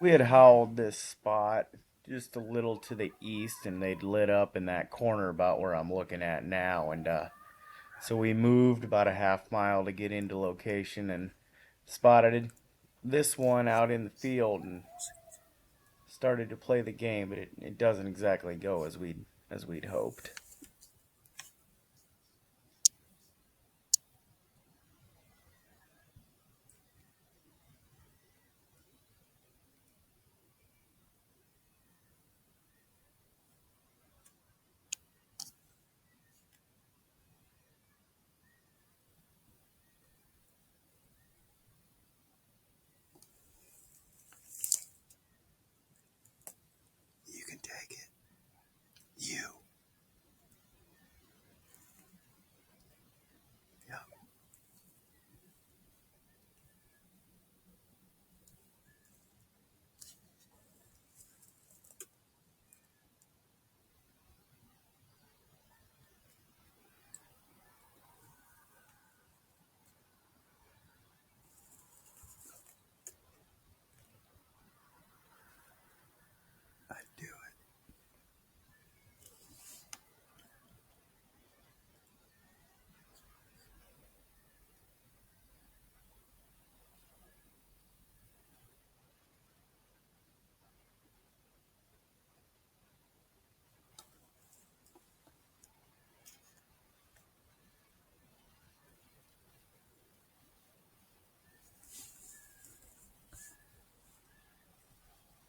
We had howled this spot just a little to the east, and they'd lit up in that corner about where I'm looking at now. And so we moved about a half mile to get into location and spotted this one out in the field and started to play the game, but it doesn't exactly go as we'd hoped. You can take it. You. Yep. I do it.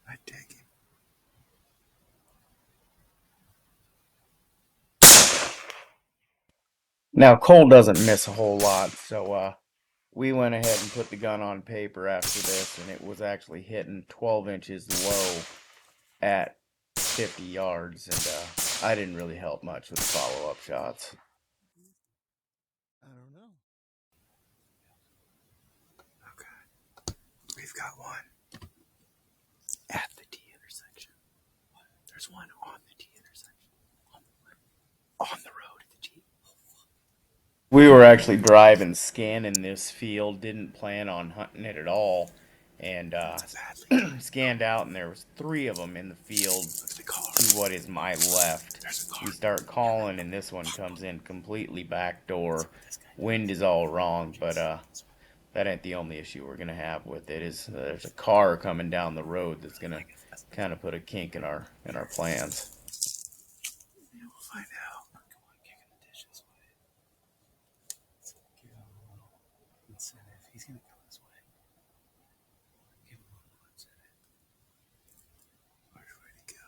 I take him. Now Cole doesn't miss a whole lot, so we went ahead and put the gun on paper after this, and it was actually hitting 12 inches low at 50 yards, and I didn't really help much with follow-up shots. I don't know. Okay. We've got one at the T intersection. There's one on the T intersection. On the road at the T. We were actually driving, scanning this field, didn't plan on hunting it at all, and scanned out, and there was three of them in the field to what is my left. We start calling, and this one comes in completely backdoor. Wind is all wrong, but that ain't the only issue we're gonna have with it. Is there's a car coming down the road that's gonna kind of put a kink in our plans. Yeah, we'll find out. Come on, kicking the dishes away. Give him a little incentive. He's gonna come this way. Give him a little incentive. Where's way to go?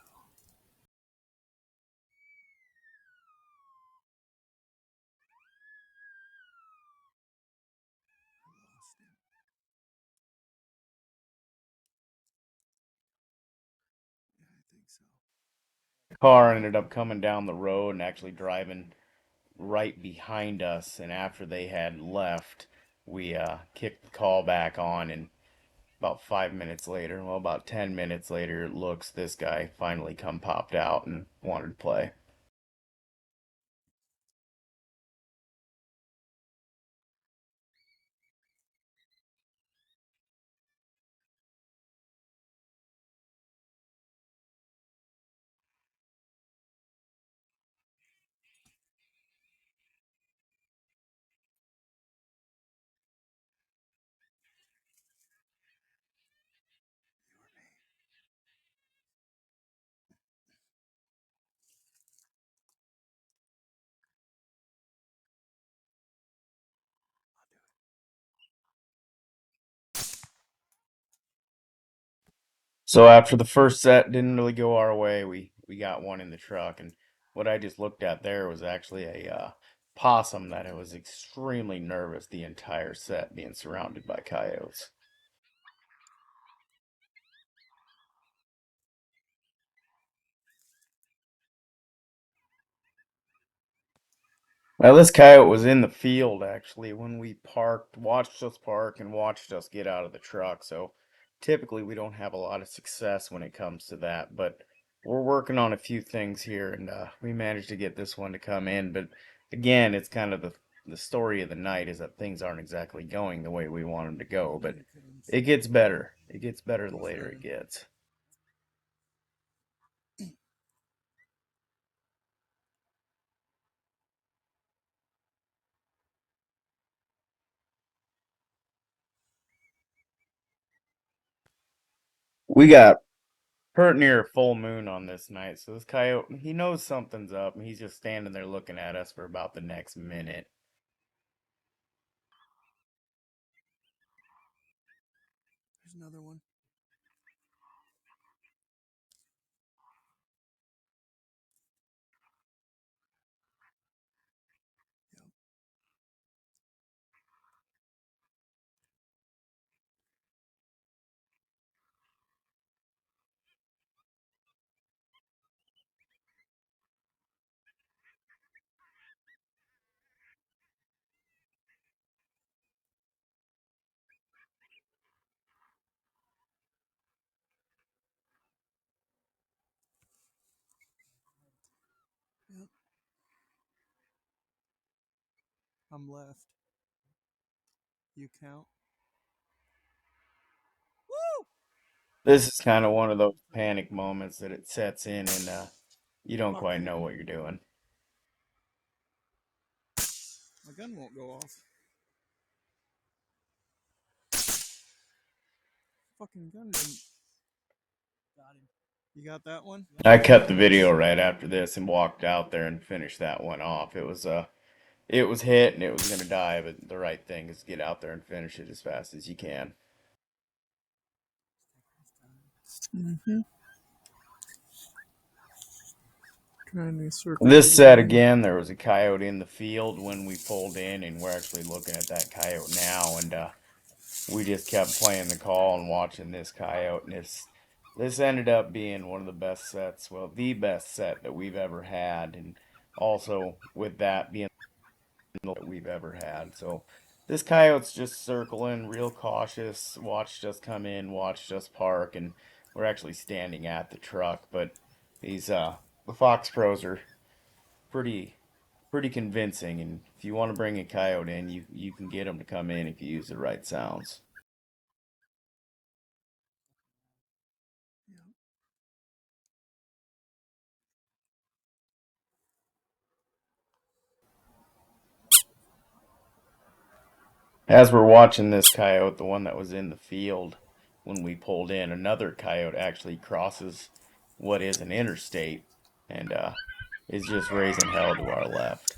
I lost him. Yeah, I think so. The car ended up coming down the road and actually driving right behind us. And after they had left, we kicked the call back on. And about 5 minutes later, well, about 10 minutes later, it looks this guy finally come popped out and wanted to play. You or me? I'll do it. So after the first set didn't really go our way, we got one in the truck, and what I just looked at there was actually a possum that was extremely nervous the entire set, being surrounded by coyotes. Now this coyote was in the field actually when we parked, watched us park, and watched us get out of the truck. So typically we don't have a lot of success when it comes to that, but we're working on a few things here, and we managed to get this one to come in. But again, it's kind of the story of the night is that things aren't exactly going the way we want them to go, but it gets better. It gets better the later it gets. We got pert near a full moon on this night, so this coyote, he knows something's up, and he's just standing there looking at us for about the next minute. There's another one. Yep. I'm left. You count. Woo! This is kind of one of those panic moments that it sets in, and you don't quite know what you're doing. My gun won't go off. Fucking gun didn't. Got him. You got that one? I cut the video right after this and walked out there and finished that one off. It was hit and it was gonna die, but the right thing is get out there and finish it as fast as you can. Mm-hmm. Trying to circle. This set again, there was a coyote in the field when we pulled in, and we're actually looking at that coyote now, and we just kept playing the call and watching this coyote, and this ended up being one of the best sets, well, the best set that we've ever had, and also with that being that we've ever had. So this coyote's just circling, real cautious, watched us come in, watched us park, and we're actually standing at the truck, but these the Fox Pros are pretty pretty convincing, and if you want to bring a coyote in, you can get them to come in if you use the right sounds. As we're watching this coyote, the one that was in the field when we pulled in, another coyote actually crosses what is an interstate and is just raising hell to our left.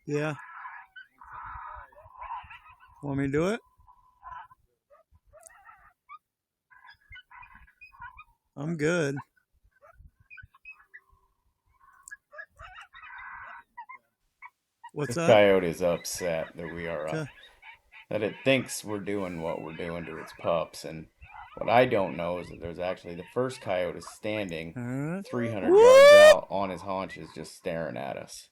Yeah. Want me to do it? I'm good. What's This up? coyote is upset that we are Okay. that it thinks we're doing what we're doing to its pups, and what I don't know is that there's actually the first coyote is standing All right. 300 yards Woo! out on his haunches just staring at us.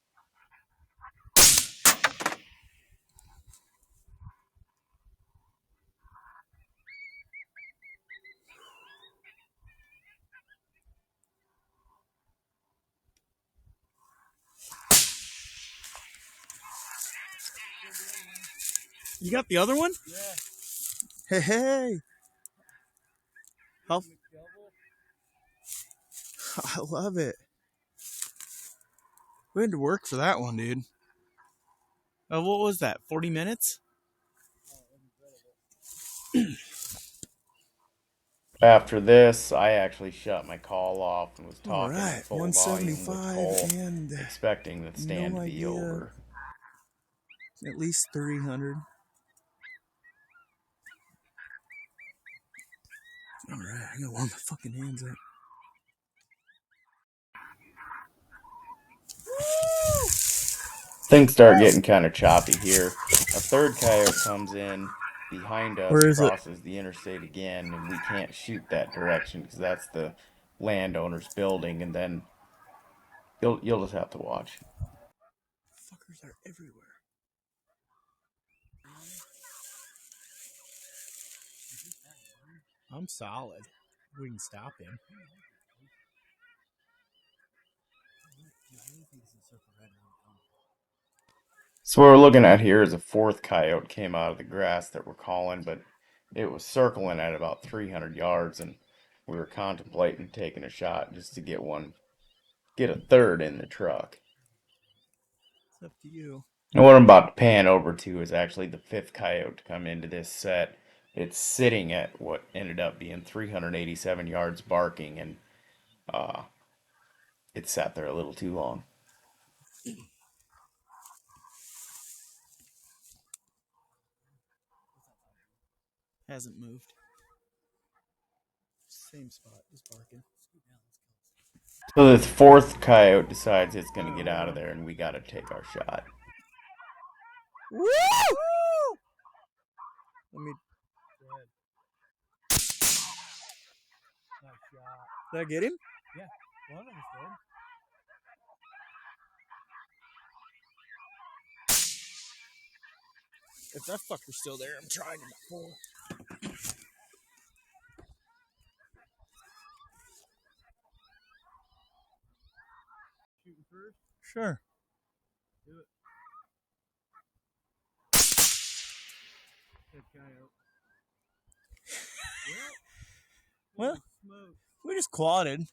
You got the other one? Yeah. Hey, hey. How? I love it. We had to work for that one, dude. What was that? 40 minutes? After this, I actually shut my call off and was All talking at right. full volume with 175 Cole, and expecting the stand no to be idea. over. At least 300. All right. I gotta warm my fucking hands up. Woo! Things start getting kind of choppy here. A third coyote comes in behind us, Where is it? crosses the interstate again, and we can't shoot that direction because that's the landowner's building. And then you'll just have to watch. Fuckers are everywhere. I'm solid. We can stop him. So what we're looking at here is a fourth coyote came out of the grass that we're calling, but it was circling at about 300 yards, and we were contemplating taking a shot just to get a third in the truck. It's up to you. And what I'm about to pan over to is actually the fifth coyote to come into this set. It's sitting at what ended up being 387 yards barking, and uh, it sat there a little too long. Hasn't moved. Same spot, just barking. So the fourth coyote decides it's going to get out of there, and we got to take our shot. Woo! Let me. Go ahead. Nice shot. Did I get him? Yeah. One of them did. If that fucker's still there, I'm trying to pull. Shooting first? Sure. Do it. Good coyote. Well, we just quadded.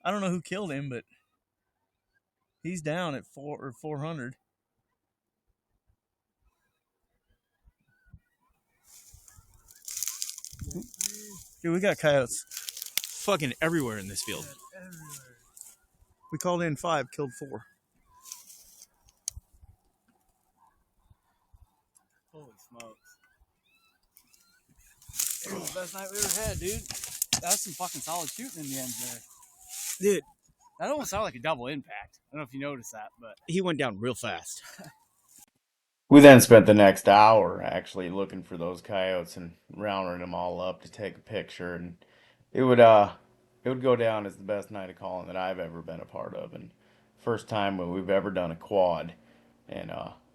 I don't know who killed him, but he's down at 400. Dude, we got coyotes fucking everywhere in this field. We called in 5, killed 4. Holy smokes. It was the best night we ever had, dude. That's some fucking solid shooting in the end there. Dude, that almost sounded like a double impact. I don't know if you noticed that, but he went down real fast. We then spent the next hour actually looking for those coyotes and rounding them all up to take a picture, and it would uh it would go down as the best night of calling that I've ever been a part of, and first time when we've ever done a quad, and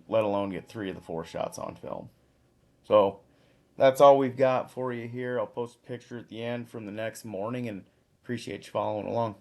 let alone get 3 of the 4 shots on film. So that's all we've got for you here. I'll post a picture at the end from the next morning, and appreciate you following along.